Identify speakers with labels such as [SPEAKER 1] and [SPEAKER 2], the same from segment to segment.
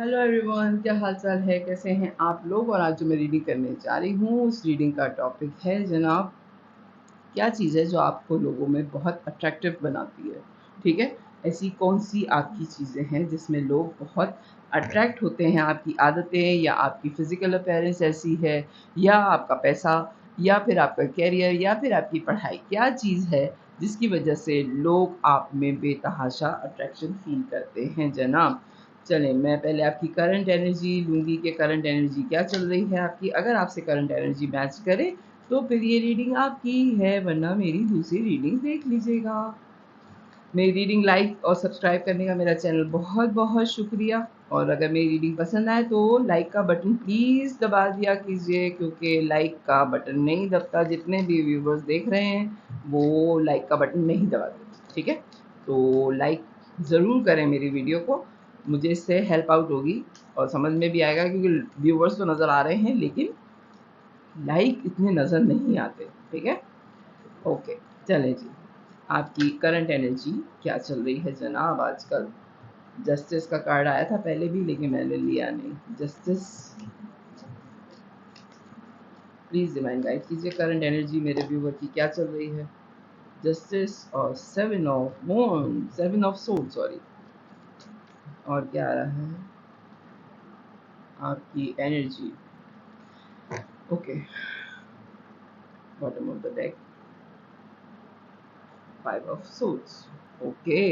[SPEAKER 1] Hello everyone, क्या हाल चाल है, कैसे हैं आप लोग। और आज जो मैं रीडिंग करने जा रही हूँ उस रीडिंग का टॉपिक है जनाब, क्या चीज़ है जो आपको लोगों में बहुत अट्रैक्टिव बनाती है। ठीक है, ऐसी कौन सी आपकी चीज़ें हैं जिसमें लोग बहुत अट्रैक्ट होते हैं। आपकी आदतें या आपकी फ़िज़िकल अपीयरेंस ऐसी है, या आपका पैसा, या फिर आपका करियर, या फिर आपकी पढ़ाई। क्या चीज़ है जिसकी वजह से लोग आप में बेतहाशा अट्रैक्शन फ़ील करते हैं जनाब। चलें, मैं पहले आपकी करंट एनर्जी लूँगी कि करंट एनर्जी क्या चल रही है आपकी। अगर आपसे करंट एनर्जी मैच करे तो फिर ये रीडिंग आपकी है, वरना मेरी दूसरी रीडिंग देख लीजिएगा। मेरी रीडिंग लाइक और सब्सक्राइब करने का मेरा चैनल बहुत बहुत शुक्रिया। और अगर मेरी रीडिंग पसंद आए तो लाइक का बटन प्लीज़ दबा दिया कीजिए, क्योंकि लाइक का बटन नहीं दबता। जितने भी व्यूवर्स देख रहे हैं वो लाइक का बटन नहीं दबाते। ठीक है, तो लाइक ज़रूर करें मेरी वीडियो को, मुझे इससे हेल्प आउट होगी और समझ में भी आएगा, क्योंकि व्यूवर्स तो नज़र आ रहे हैं लेकिन लाइक इतने नज़र नहीं आते। ठीक है, ओके। चलें जी, आपकी करंट एनर्जी क्या चल रही है जनाब आजकल। जस्टिस का कार्ड आया था पहले भी, लेकिन मैंने लिया नहीं। जस्टिस प्लीज़ डिवाइन गाइड कीजिए, करंट एनर्जी मेरे व्यूवर की क्या चल रही है। जस्टिस और सेवन ऑफ सोल, सॉरी। और क्या आ रहा है आपकी energy. Okay, bottom of the deck, five of souls. Okay,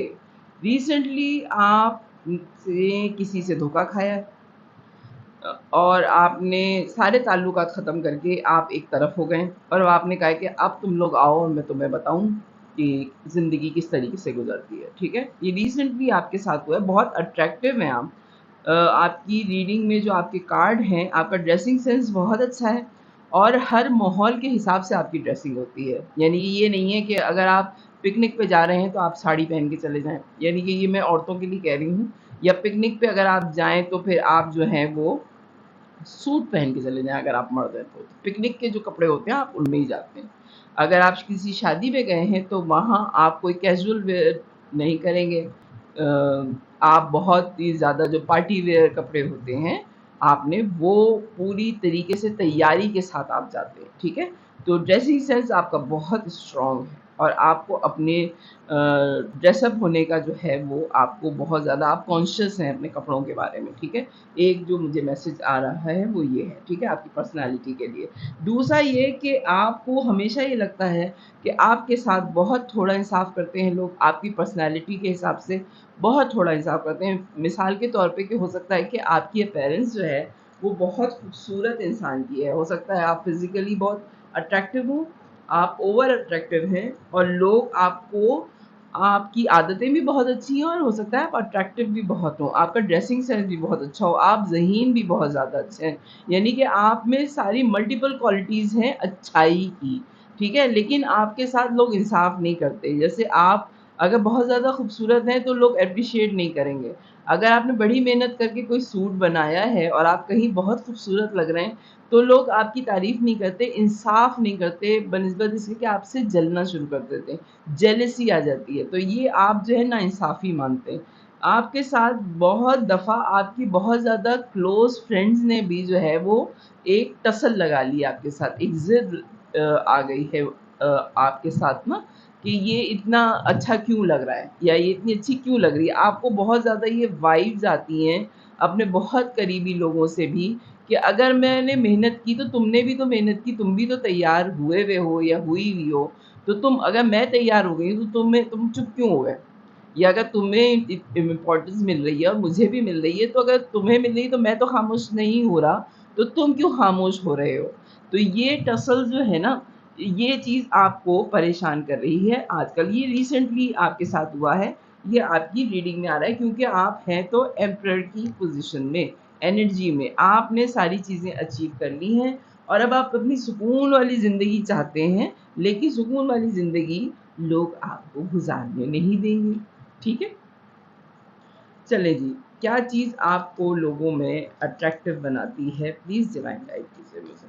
[SPEAKER 1] recently आपसे किसी से धोखा खाया है और आपने सारे ताल्लुकात ख़त्म करके आप एक तरफ हो गए और आपने कहा कि अब तुम लोग आओ और मैं तुम्हें बताऊं कि ज़िंदगी किस तरीके से गुजरती है। ठीक है, ये रिसेंटली आपके साथ हुआ है, बहुत अट्रैक्टिव हैं आप। आपकी रीडिंग में जो आपके कार्ड हैं, आपका ड्रेसिंग सेंस बहुत अच्छा है और हर माहौल के हिसाब से आपकी ड्रेसिंग होती है। यानी कि ये नहीं है कि अगर आप पिकनिक पे जा रहे हैं तो आप साड़ी पहन के चले जाएं, यानी कि ये मैं औरतों के लिए कह रही हूँ। या पिकनिक पे अगर आप जाएं तो फिर आप जो हैं वो सूट पहन के चले जाएँ। अगर आप मर्द हैं तो पिकनिक के जो कपड़े होते हैं आप उनमें ही जाते हैं। अगर आप किसी शादी में गए हैं तो वहाँ आप कोई कैजुअल वेयर नहीं करेंगे। आप बहुत ही ज़्यादा जो पार्टी वेयर कपड़े होते हैं, आपने वो पूरी तरीके से तैयारी के साथ आप जाते हैं। ठीक है, तो ड्रेसिंग सेंस आपका बहुत स्ट्रॉन्ग है और आपको अपने ड्रेसअप होने का जो है वो आपको बहुत ज़्यादा, आप कॉन्शियस हैं अपने कपड़ों के बारे में। ठीक है, एक जो मुझे मैसेज आ रहा है वो ये है। ठीक है, आपकी पर्सनालिटी के लिए। दूसरा ये कि आपको हमेशा ये लगता है कि आपके साथ बहुत थोड़ा इंसाफ करते हैं लोग, आपकी पर्सनालिटी के हिसाब से बहुत थोड़ा इंसाफ करते हैं। मिसाल के तौर पे कि हो सकता है कि आपकी अपीयरेंस जो है वो बहुत खूबसूरत इंसान की है। हो सकता है आप फिज़िकली बहुत अट्रैक्टिव हो, आप ओवर अट्रैक्टिव हैं और लोग आपको, आपकी आदतें भी बहुत अच्छी हैं और हो सकता है आप अट्रैक्टिव भी बहुत हो, आपका ड्रेसिंग सेंस भी बहुत अच्छा हो, आप ज़हीन भी बहुत ज़्यादा अच्छे हैं। यानी कि आप में सारी मल्टीपल क्वालिटीज़ हैं अच्छाई की। ठीक है, लेकिन आपके साथ लोग इंसाफ नहीं करते। जैसे आप अगर बहुत ज़्यादा खूबसूरत हैं तो लोग एप्रिशिएट नहीं करेंगे। अगर आपने बड़ी मेहनत करके कोई सूट बनाया है और आप कहीं बहुत खूबसूरत लग रहे हैं तो लोग आपकी तारीफ़ नहीं करते, इंसाफ नहीं करते, बनिस्बत इसके कि आपसे जलना शुरू कर देते हैं। जेलसी आ जाती है, तो ये आप जो है नाइंसाफ़ी मानते हैं। आपके साथ बहुत दफ़ा आपकी बहुत ज़्यादा क्लोज़ फ्रेंड्स ने भी जो है वो एक टसल लगा ली आपके साथ, एक ज़िद आ गई है आपके साथ ना, कि ये इतना अच्छा क्यों लग रहा है या ये इतनी अच्छी क्यों लग रही है। आपको बहुत ज़्यादा ये वाइब्स आती हैं अपने बहुत करीबी लोगों से भी कि अगर मैंने मेहनत की तो तुमने भी तो मेहनत की, तुम भी तो तैयार हुए हुए हो या हुई हुई हो, तो तुम, अगर मैं तैयार हो गई तो तुम चुप क्यों हो गए? या अगर तुम्हें इम्पोर्टेंस मिल रही है और मुझे भी मिल रही है, तो अगर तुम्हें मिल रही है तो मैं तो खामोश नहीं हो रहा, तो तुम क्यों खामोश हो रहे हो? तो ये टसल जो है ना, ये चीज़ आपको परेशान कर रही है आजकल। ये रिसेंटली आपके साथ हुआ है, ये आपकी रीडिंग में आ रहा है, क्योंकि आप हैं तो एम्परर की पोज़ीशन में, एनर्जी में। आपने सारी चीज़ें अचीव कर ली हैं और अब आप अपनी सुकून वाली ज़िंदगी चाहते हैं, लेकिन सुकून वाली ज़िंदगी लोग आपको गुज़ारने नहीं देंगे। ठीक है? चलें जी, क्या चीज़ आपको लोगों में अट्रैक्टिव बनाती है? प्लीज़ डिवाइन गाइड कीजिए मुझे।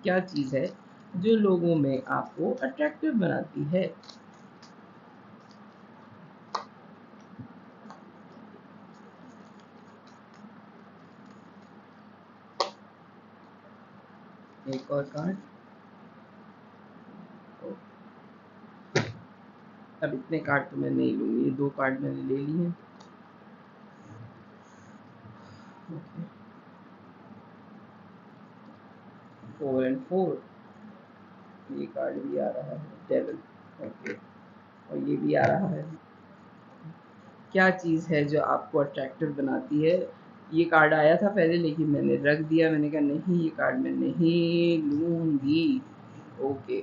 [SPEAKER 1] क्या चीज़ है जो लोगों में आपको अट्रैक्टिव बनाती है? एक और कार्ड। अब इतने कार्ड तो मैं नहीं लूँगी, ये 2 कार्ड मैंने ले लिए हैं। 4 एंड 4, ये कार्ड भी आ रहा है, डेविल। ओके, और ये भी आ रहा है। क्या चीज़ है जो आपको अट्रैक्टिव बनाती है? ये कार्ड आया था पहले, लेकिन मैंने रख दिया, मैंने कहा नहीं, ये कार्ड मैं नहीं लूँगी। ओके,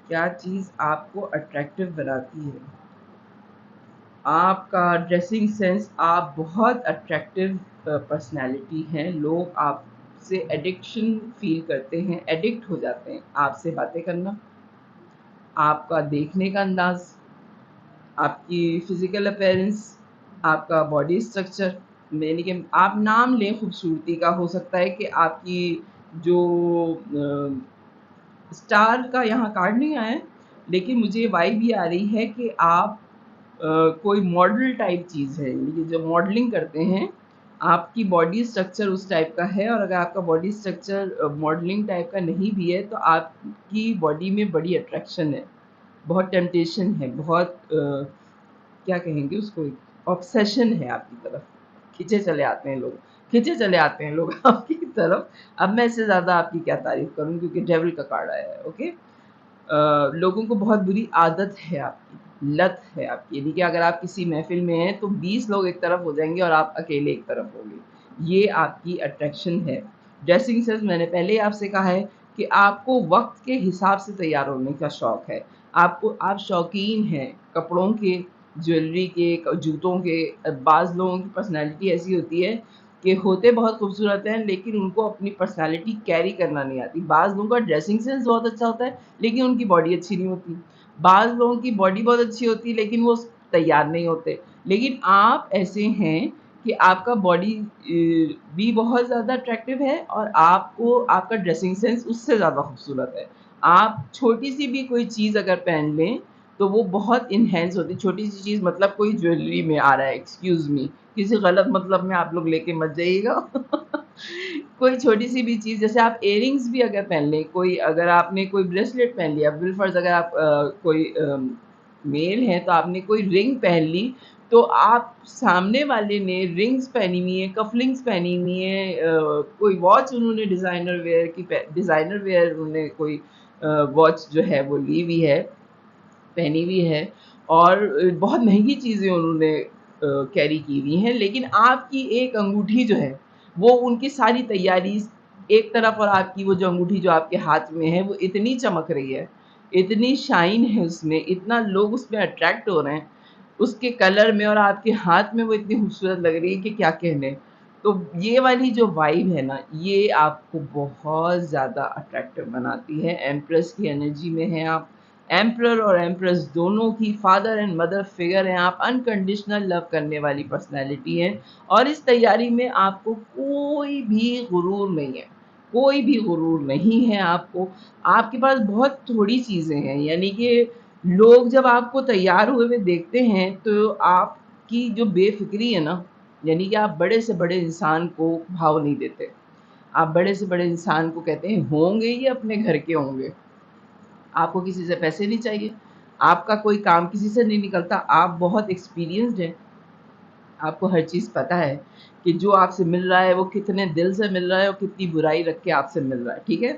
[SPEAKER 1] क्या चीज़ आपको अट्रैक्टिव बनाती है? आपका ड्रेसिंग सेंस, आप बहुत अट्रैक्टिव पर्सनैलिटी हैं, लोग आपसे एडिक्शन फील करते हैं, एडिक्ट हो जाते हैं आपसे बातें करना, आपका देखने का अंदाज़, आपकी फिज़िकल अपीयरेंस, आपका बॉडी स्ट्रक्चर, यानी कि आप नाम लें खूबसूरती का, हो सकता है कि आपकी जो स्टार का यहाँ कार्ड नहीं आया है, लेकिन मुझे वाइब ये आ रही है कि आप कोई मॉडल टाइप चीज़ है, यानी कि जो मॉडलिंग करते हैं, आपकी बॉडी स्ट्रक्चर उस टाइप का है, और अगर आपका बॉडी स्ट्रक्चर मॉडलिंग टाइप का नहीं भी है, तो आपकी बॉडी में बड़ी अट्रैक्शन है, बहुत टेम्पटेशन है, बहुत क्या कहेंगे उसको, ऑब्सेशन है आपकी तरफ, खींचे चले आते हैं लोग, खींचे चले आते हैं लोग आपकी तरफ। अब मैं इससे ज़्यादा आपकी क्या तारीफ करूँ, क्योंकि डेविल का कार्ड आया है। ओके, लोगों को बहुत बुरी आदत है आपकी, लत है आपकी, यानी कि अगर आप किसी महफिल में हैं तो 20 लोग एक तरफ हो जाएंगे और आप अकेले एक तरफ होंगे, ये आपकी अट्रैक्शन है। ड्रेसिंग सेंस, मैंने पहले ही आपसे कहा है कि आपको वक्त के हिसाब से तैयार होने का शौक़ है, आप शौकीन हैं कपड़ों के, ज्वेलरी के, जूतों के। बाज़ लोगों की पर्सनैलिटी ऐसी होती है कि होते बहुत खूबसूरत हैं, लेकिन उनको अपनी पर्सनैलिटी कैरी करना नहीं आती। बाज़ लोगों का ड्रेसिंग सेंस बहुत अच्छा होता है, लेकिन उनकी बॉडी अच्छी नहीं होती। बाज़ लोगों की बॉडी बहुत अच्छी होती है, लेकिन वो तैयार नहीं होते। लेकिन आप ऐसे हैं कि आपका बॉडी भी बहुत ज़्यादा अट्रैक्टिव है, और आपको आपका ड्रेसिंग सेंस उससे ज़्यादा खूबसूरत है। आप छोटी-सी भी कोई चीज़ अगर पहन लें, तो वो बहुत एनहांस होती है। छोटी-सी चीज़ मतलब कोई ज्वेलरी में आ रहा है, एक्सक्यूज़ मी, किसी गलत मतलब में आप लोग लेके मत जाइएगा। कोई छोटी-सी भी चीज़, जैसे आप इयररिंग्स भी अगर पहन लें, कोई अगर आपने कोई ब्रेसलेट पहन लिया, बिलफ़र्ज़ अगर आप कोई मेल हैं तो आपने कोई रिंग पहन ली, तो आप सामने वाले ने रिंग्स पहनी हुई है, कफ़लिंग्स पहनी हुई है, कोई वॉच उन्होंने डिज़ाइनर वेयर उन्होंने कोई वॉच जो है वो ली हुई है, पहनी हुई है, और बहुत महँगी चीज़ें उन्होंने कैरी की हुई हैं, लेकिन आपकी एक अंगूठी जो है, वो उनकी सारी तैयारी एक तरफ, और आपकी वो जो अंगूठी जो आपके हाथ में है, वो इतनी चमक रही है, इतनी शाइन है उसमें, इतना लोग उसमें अट्रैक्ट हो रहे हैं, उसके कलर में, और आपके हाथ में वो इतनी खूबसूरत लग रही है कि क्या कहने। तो ये वाली जो वाइब है ना, ये आपको बहुत ज़्यादा अट्रैक्टिव बनाती है। एम्प्रेस की एनर्जी में हैं आप, एम्परर और एम्प्रेस दोनों की फादर एंड मदर फिगर हैं आप, अनकंडीशनल लव करने वाली पर्सनैलिटी हैं, और इस तैयारी में आपको कोई भी गुरूर नहीं है, कोई भी गुरूर नहीं है आपको। आपके पास बहुत थोड़ी चीज़ें हैं, यानी कि लोग जब आपको तैयार हुए हुए देखते हैं, तो आपकी जो बेफ़िक्री है ना, यानी कि आप बड़े से बड़े इंसान को भाव नहीं देते। आप बड़े से बड़े इंसान को कहते हैं होंगे ये अपने घर के होंगे, आपको किसी से पैसे नहीं चाहिए, आपका कोई काम किसी से नहीं निकलता, आप बहुत एक्सपीरियंस्ड हैं, आपको हर चीज़ पता है कि जो आपसे मिल रहा है वो कितने दिल से मिल रहा है और कितनी बुराई रख के आपसे मिल रहा है, ठीक है?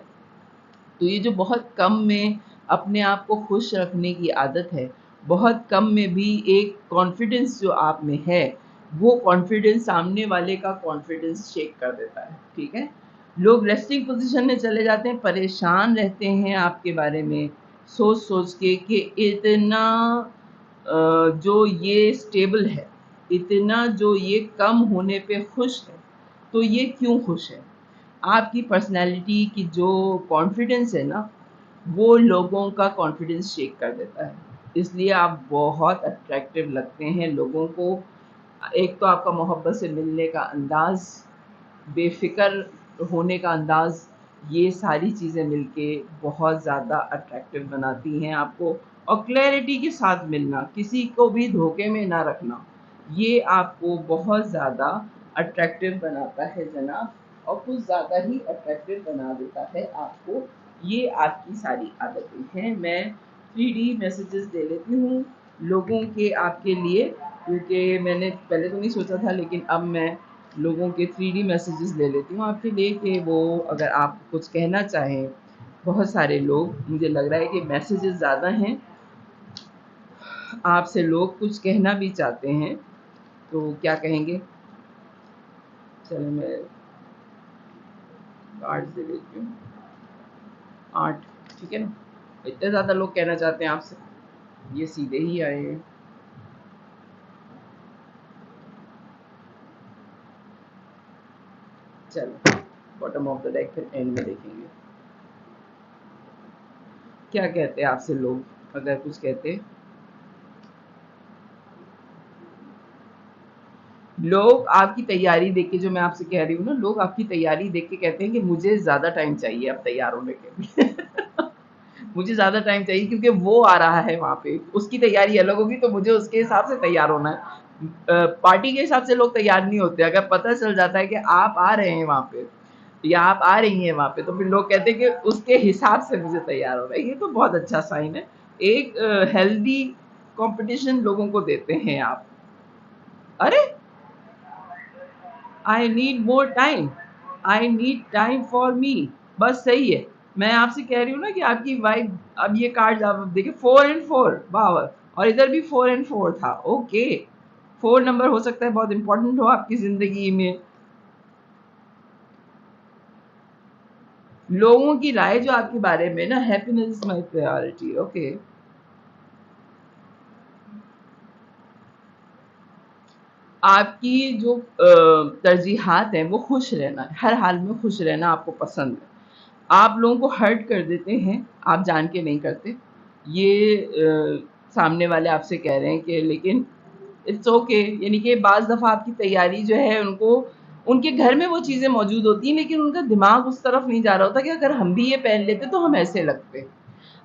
[SPEAKER 1] तो ये जो बहुत कम में अपने आप को खुश रखने की आदत है, बहुत कम में भी एक कॉन्फिडेंस जो आप में है, वो कॉन्फिडेंस सामने वाले का कॉन्फिडेंस शेक कर देता है, ठीक है? लोग रेस्टिंग पोज़ीशन में चले जाते हैं, परेशान रहते हैं आपके बारे में सोच-सोच के कि इतना जो ये स्टेबल है, इतना जो ये कम होने पे खुश है, तो ये क्यों खुश है? आपकी पर्सनैलिटी की जो कॉन्फिडेंस है ना, वो लोगों का कॉन्फिडेंस शेक कर देता है। इसलिए आप बहुत अट्रैक्टिव लगते हैं लोगों को। एक तो आपका मोहब्बत से मिलने का अंदाज़, बेफ़िक्र होने का अंदाज़, ये सारी चीज़ें मिलके बहुत ज़्यादा अट्रैक्टिव बनाती हैं आपको, और क्लैरिटी के साथ मिलना, किसी को भी धोखे में ना रखना, ये आपको बहुत ज़्यादा अट्रैक्टिव बनाता है जनाब। और कुछ ज़्यादा ही अट्रैक्टिव बना देता है आपको। ये आपकी सारी आदतें हैं। मैं 3D मैसेजेस दे लेती हूँ लोगों के आपके लिए, क्योंकि मैंने पहले तो नहीं सोचा था, लेकिन अब मैं लोगों के 3D मैसेजेस ले लेती हूँ आपके लिए, कि वो अगर आप कुछ कहना चाहें। बहुत सारे लोग, मुझे लग रहा है कि मैसेजेस ज़्यादा हैं, आपसे लोग कुछ कहना भी चाहते हैं, तो क्या कहेंगे? चलो मैं कार्ड दे देती हूँ। 8, ठीक है ना? इतने ज़्यादा लोग कहना चाहते हैं आपसे, ये सीधे ही आए हैं। चलो बॉटम ऑफ द डेक फिर एंड में देखेंगे क्या कहते हैं आपसे लोग, अगर कुछ कहते। लोग आपकी तैयारी देख के, जो मैं आपसे कह रही हूँ ना, लोग आपकी तैयारी देख के कहते हैं कि मुझे ज़्यादा टाइम चाहिए अब तैयार होने के लिए। मुझे ज़्यादा टाइम चाहिए क्योंकि वो आ रहा है वहाँ पे, उसकी तैयारी अलग होगी, तो मुझे उसके हिसाब से तैयार होना है। पार्टी के हिसाब से लोग तैयार नहीं होते। अगर पता चल जाता है कि आप आ रहे हैं वहाँ पे या आप आ रही हैं वहाँ पे, तो फिर लोग कहते हैं कि उसके हिसाब से मुझे तैयार होना है। ये तो बहुत अच्छा साइन है। एक हेल्दी कंपटीशन लोगों को देते हैं आप। अरे, I need more time, I need time for me. बस सही है। मैं आपसे कह रही हूँ ना कि आपकी वाइफ, अब ये कार्ड आप देखिए, 4 एंड 4 पावर, और इधर भी 4 एंड 4 था। ओके, 4 नंबर हो सकता है बहुत इंपॉर्टेंट हो आपकी जिंदगी में। लोगों की राय जो आपके बारे में ना, happiness is my priority. Okay, आपकी जो तरजीहात हैं वो खुश रहना है, हर हाल में खुश रहना आपको पसंद है। आप लोगों को हर्ट कर देते हैं, आप जान के नहीं करते। ये सामने वाले आपसे कह रहे हैं कि, लेकिन इट्स ओके। यानी कि बाज़ दफ़ा आपकी तैयारी जो है, उनको, उनके घर में वो चीज़ें मौजूद होती हैं, लेकिन उनका दिमाग उस तरफ नहीं जा रहा होता कि अगर हम भी ये पहन लेते तो हम ऐसे लगते।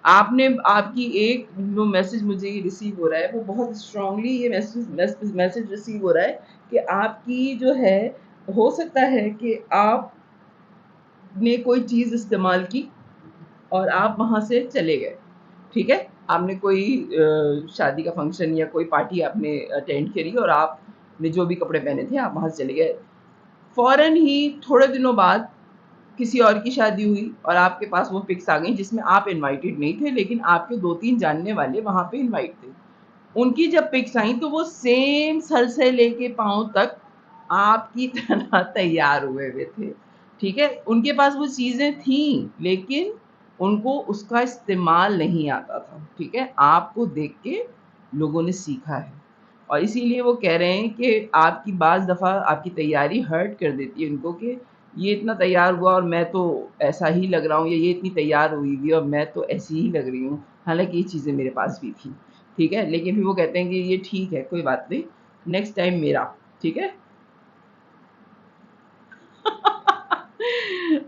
[SPEAKER 1] आपने, आपकी एक जो मैसेज मुझे ये रिसीव हो रहा है, वो बहुत स्ट्रांगली ये मैसेज रिसीव हो रहा है कि आपकी जो है, हो सकता है कि आपने कोई चीज़ इस्तेमाल की और आप वहाँ से चले गए, ठीक है? आपने कोई शादी का फंक्शन या कोई पार्टी आपने अटेंड करी और आपने जो भी कपड़े पहने थे, आप वहाँ से चले गए। फ़ौरन ही थोड़े दिनों बाद किसी और की शादी हुई और आपके पास वो पिक्स आ गई जिसमें आप इनवाइटेड नहीं थे, लेकिन आपके 2-3 जानने वाले वहाँ पे इनवाइट थे। उनकी जब पिक्स आई तो वो सेम सर से लेके पाँव तक आपकी तरह तैयार हुए हुए थे, ठीक है? उनके पास वो चीज़ें थीं, लेकिन उनको उसका इस्तेमाल नहीं आता था, ठीक है? आपको देख के लोगों ने सीखा है, और इसीलिए वो कह रहे हैं कि आपकी बाज़ दफ़ा आपकी तैयारी हर्ट कर देती है उनको, कि ये इतना तैयार हुआ और मैं तो ऐसा ही लग रहा हूँ, या ये इतनी तैयार हुई हुई और मैं तो ऐसी ही लग रही हूँ, हालाँकि ये चीज़ें मेरे पास भी थी। ठीक है? लेकिन फिर वो कहते हैं कि ये ठीक है, कोई बात नहीं, नेक्स्ट टाइम मेरा, ठीक है?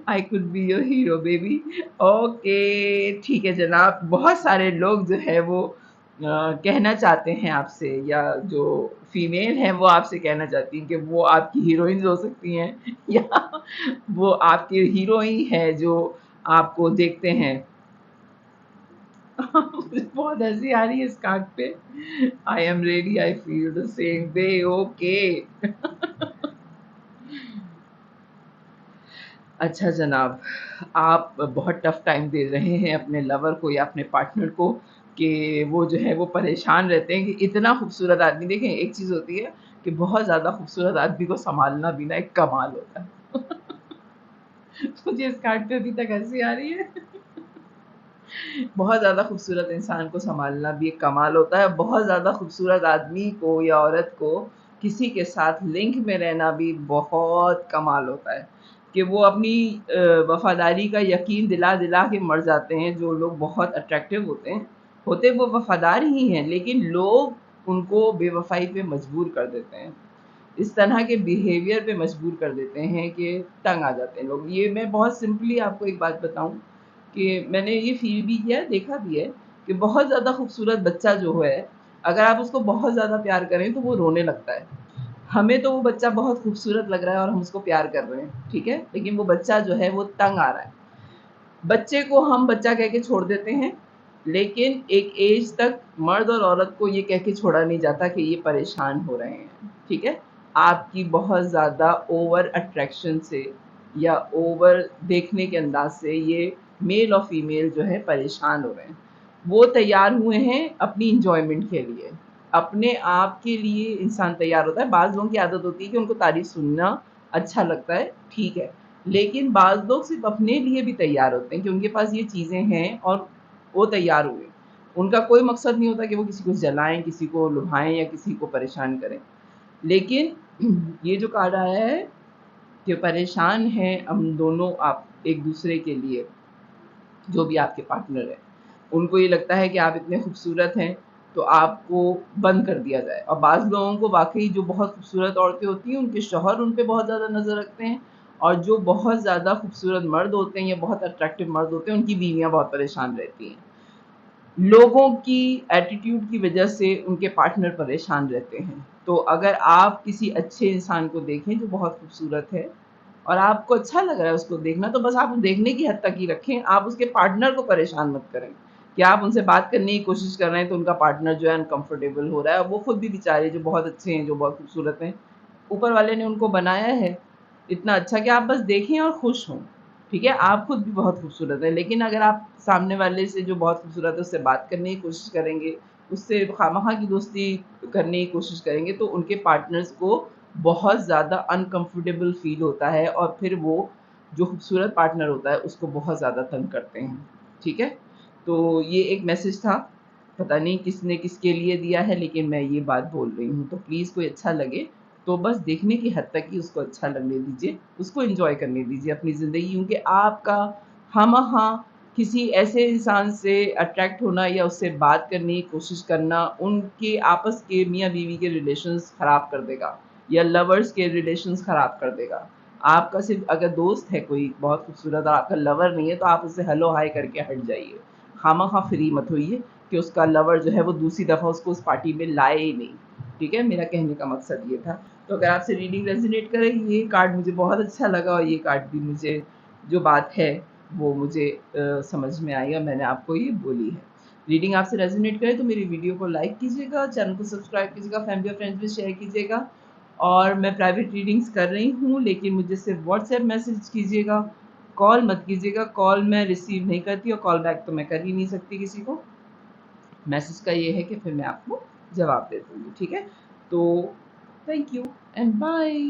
[SPEAKER 1] I could be your hero baby. Okay, ठीक है जनाब। बहुत सारे लोग जो है वो कहना चाहते हैं आपसे, या जो फीमेल हैं वो आपसे कहना चाहती हैं कि वो आपकी हीरोइन्स हो सकती हैं, या वो आपके हीरो ही हैं जो आपको देखते हैं। मुझे बहुत हँसी आ रही है इस कार्ड पे। I am ready, I feel the same way. Okay. अच्छा जनाब, आप बहुत टफ टाइम दे रहे हैं अपने लवर को या अपने पार्टनर को, कि वो जो है वो परेशान रहते हैं कि इतना खूबसूरत आदमी। देखें, एक चीज़ होती है कि बहुत ज़्यादा खूबसूरत आदमी को सँभालना भी ना एक कमाल होता है। मुझे इस कार्ड पे अभी तक हँसी आ रही है। बहुत ज़्यादा खूबसूरत इंसान को सँभालना भी एक कमाल होता है। बहुत ज़्यादा खूबसूरत आदमी को या औरत को किसी के साथ लिंक में रहना भी बहुत कमाल होता है, कि वो अपनी वफ़ादारी का यकीन दिला-दिला के मर जाते हैं। जो लोग बहुत अट्रैक्टिव होते हैं, होते वो वफ़ादार ही हैं, लेकिन लोग उनको बेवफ़ाई पे मजबूर कर देते हैं। इस तरह के बिहेवियर पे मजबूर कर देते हैं कि तंग आ जाते हैं लोग। ये मैं बहुत सिंपली आपको एक बात बताऊँ कि मैंने ये फ़ील भी किया है, देखा भी है, कि बहुत ज़्यादा खूबसूरत बच्चा जो है, अगर आप उसको बहुत ज़्यादा प्यार करें तो वो रोने लगता है। हमें तो वो बच्चा बहुत खूबसूरत लग रहा है और हम उसको प्यार कर रहे हैं, ठीक है, लेकिन वो बच्चा जो है वो तंग आ रहा है। बच्चे को हम बच्चा कह के छोड़ देते हैं, लेकिन एक एज तक मर्द और औरत को ये कह के छोड़ा नहीं जाता कि ये परेशान हो रहे हैं, ठीक है। आपकी बहुत ज़्यादा ओवर अट्रैक्शन से या ओवर देखने के अंदाज से ये मेल और फीमेल जो है परेशान हो रहे हैं। वो तैयार हुए हैं अपनी इंजॉयमेंट के लिए, अपने आप के लिए इंसान तैयार होता है। बाज़ लोगों की आदत होती है कि उनको तारीफ़ सुनना अच्छा लगता है, ठीक है। लेकिन बाज़ लोग सिर्फ़ अपने लिए भी तैयार होते हैं कि उनके पास ये चीज़ें हैं और वो तैयार हुए। उनका कोई मकसद नहीं होता कि वो किसी को जलाएँ, किसी को लुभाएँ या किसी को परेशान करें। लेकिन ये जो कार्ड आया है कि परेशान हैं हम दोनों आप एक-दूसरे के लिए, जो भी आपके पार्टनर हैं। उनको ये लगता है कि आप इतने खूबसूरत हैं, तो आपको बंद कर दिया जाए। और बाज़ लोगों को वाक़ई जो बहुत खूबसूरत औरतें होती हैं, उनके शौहर उन पे बहुत ज़्यादा नज़र रखते हैं और जो बहुत ज़्यादा खूबसूरत मर्द होते हैं या बहुत अट्रैक्टिव मर्द होते हैं, उनकी बीवियाँ बहुत परेशान रहती हैं। लोगों की एटीट्यूड की वजह से उनके पार्टनर परेशान रहते हैं। तो अगर आप किसी अच्छे इंसान को देखें जो बहुत खूबसूरत है और आपको अच्छा लग रहा है उसको देखना, तो बस आप देखने की हद तक ही रखें, आप उसके पार्टनर को परेशान मत करें। कि आप उनसे बात करने की कोशिश कर रहे हैं तो उनका पार्टनर जो है अनकम्फ़र्टेबल हो रहा है और वो खुद भी बेचारे जो बहुत अच्छे हैं, जो बहुत खूबसूरत हैं, ऊपर वाले ने उनको बनाया है इतना अच्छा कि आप बस देखें और खुश हों, ठीक है? आप खुद भी बहुत खूबसूरत हैं, लेकिन अगर आप सामने वाले से जो बहुत खूबसूरत है उससे बात करने की कोशिश करेंगे, उससे खामख़ा की दोस्ती करने की कोशिश करेंगे, तो उनके पार्टनर्स को बहुत ज़्यादा अनकम्फ़र्टेबल फ़ील होता है और फिर वो जो खूबसूरत पार्टनर होता है उसको बहुत ज़्यादा तंग करते हैं, ठीक है? तो ये एक मैसेज था, पता नहीं किसने किसके लिए दिया है, लेकिन मैं ये बात बोल रही हूँ। तो प्लीज़ कोई अच्छा लगे तो बस देखने की हद तक ही उसको अच्छा लगने दीजिए, उसको एन्जॉय करने दीजिए अपनी ज़िंदगी, क्योंकि आपका हाँ-महाँ किसी ऐसे इंसान से अट्रैक्ट होना या उससे बात करने की कोशिश करना, उनके आपस के मियाँ-बीवी के रिलेशंस ख़राब कर देगा या लवर्स के रिलेशंस ख़राब कर देगा। आपका सिर्फ़ अगर दोस्त है कोई बहुत खूबसूरत और आपका लवर नहीं है, तो आप उससे हेलो हाय करके हट जाइए। खामख़ा फ्री मत होइए कि उसका लवर जो है वो दूसरी दफ़ा उसको उस पार्टी में लाए ही नहीं, ठीक है? मेरा कहने का मकसद ये था। तो अगर आपसे रीडिंग रेज़ोनेट करे, ये कार्ड मुझे बहुत अच्छा लगा और ये कार्ड भी मुझे जो बात है वो मुझे समझ में आई और मैंने आपको ये बोली है। रीडिंग आपसे रेज़ोनेट करे तो मेरी वीडियो को लाइक कीजिएगा, चैनल को सब्सक्राइब कीजिएगा, फैमिली और फ्रेंड्स में शेयर कीजिएगा और मैं प्राइवेट रीडिंग्स कर रही हूँ, लेकिन मुझे सिर्फ़ व्हाट्सएप मैसेज कीजिएगा, कॉल मत कीजिएगा, कॉल मैं रिसीव नहीं करती और कॉल बैक तो मैं कर ही नहीं सकती किसी को। मैसेज का ये है कि फिर मैं आपको जवाब दे दूँगी, ठीक है? तो थैंक यू एंड बाय।